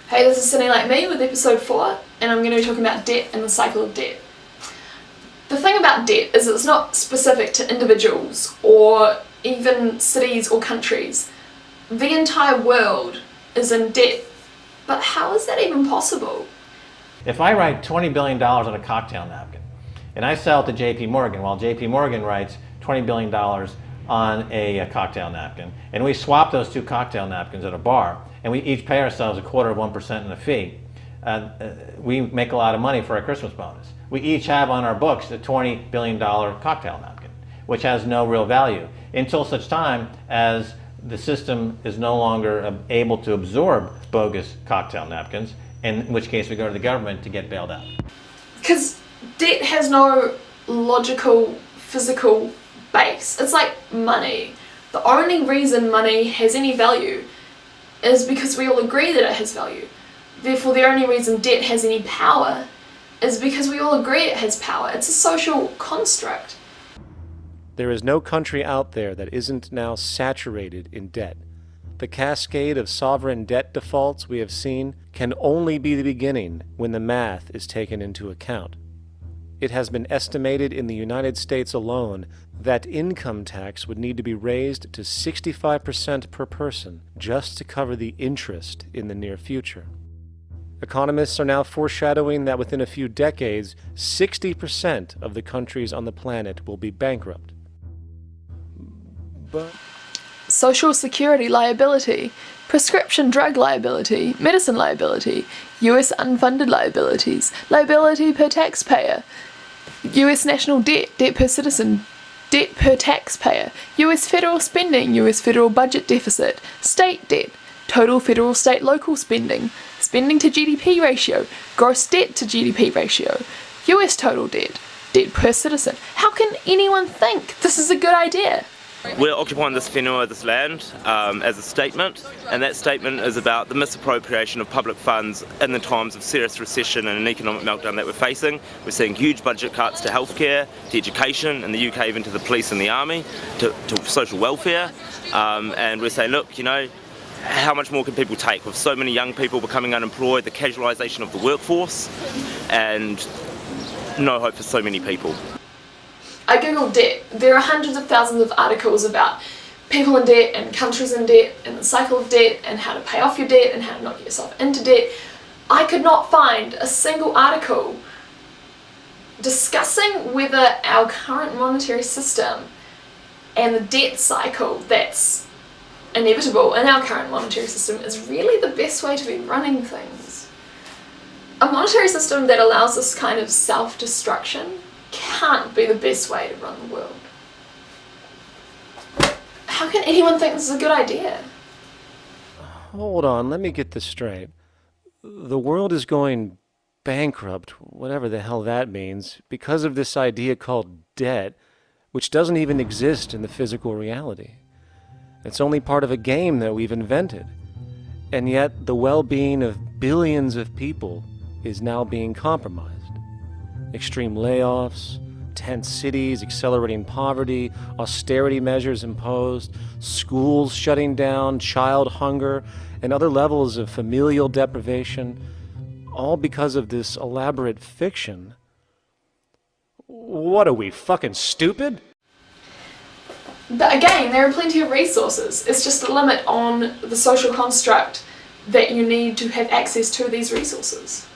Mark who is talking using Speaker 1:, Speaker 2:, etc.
Speaker 1: Hey, this is CinelikeMe with episode 4, and I'm going to be talking about debt and the cycle of debt. The thing about debt is it's not specific to individuals or even cities or countries. The entire world is in debt, but how is that even possible?
Speaker 2: If I write $20 billion on a cocktail napkin and I sell it to JP Morgan, while JP Morgan writes $20 billion on a cocktail napkin, and we swap those two cocktail napkins at a bar, and we each pay ourselves 1/4% in a fee, we make a lot of money for our Christmas bonus. We each have on our books a $20 billion cocktail napkin, which has no real value until such time as the system is no longer able to absorb bogus cocktail napkins, in which case we go to the government to get bailed out.
Speaker 1: Because debt has no logical, physical base. It's like money. The only reason money has any value is because we all agree that it has value. Therefore, the only reason debt has any power is because we all agree it has power. It's a social construct.
Speaker 3: There is no country out there that isn't now saturated in debt. The cascade of sovereign debt defaults we have seen can only be the beginning when the math is taken into account. It has been estimated in the United States alone that income tax would need to be raised to 65% per person just to cover the interest in the near future. Economists are now foreshadowing that within a few decades, 60% of the countries on the planet will be bankrupt. But
Speaker 1: Social security liability, prescription drug liability, medicine liability, US unfunded liabilities, liability per taxpayer, US national debt, debt per citizen, debt per taxpayer, US federal spending, US federal budget deficit, state debt, total federal, state, local spending, spending to GDP ratio, gross debt to GDP ratio, US total debt, debt per citizen. How can anyone think this is a good idea?
Speaker 4: We're occupying this whenua, this land, as a statement, and that statement is about the misappropriation of public funds in the times of serious recession and an economic meltdown that we're facing. We're seeing huge budget cuts to healthcare, to education, in the UK even to the police and the army, to social welfare, and we're saying, look, you know, how much more can people take with so many young people becoming unemployed, the casualisation of the workforce, and no hope for so many people.
Speaker 1: I googled debt. There are hundreds of thousands of articles about people in debt and countries in debt and the cycle of debt and how to pay off your debt and how to not get yourself into debt. I could not find a single article discussing whether our current monetary system and the debt cycle that's inevitable in our current monetary system is really the best way to be running things. A monetary system that allows this kind of self-destruction can't be the best way to run the world. How can anyone think this is a good idea?
Speaker 3: hold on, let me get this straight. The world is going bankrupt, whatever the hell that means, because of this idea called debt, which doesn't even exist in the physical reality. It's only part of a game that we've invented. And yet the well-being of billions of people is now being compromised. Extreme layoffs, tent cities, accelerating poverty, austerity measures imposed, schools shutting down, child hunger, and other levels of familial deprivation, all because of this elaborate fiction. What are we, fucking stupid?
Speaker 1: But again, there are plenty of resources. It's just a limit on the social construct that you need to have access to these resources.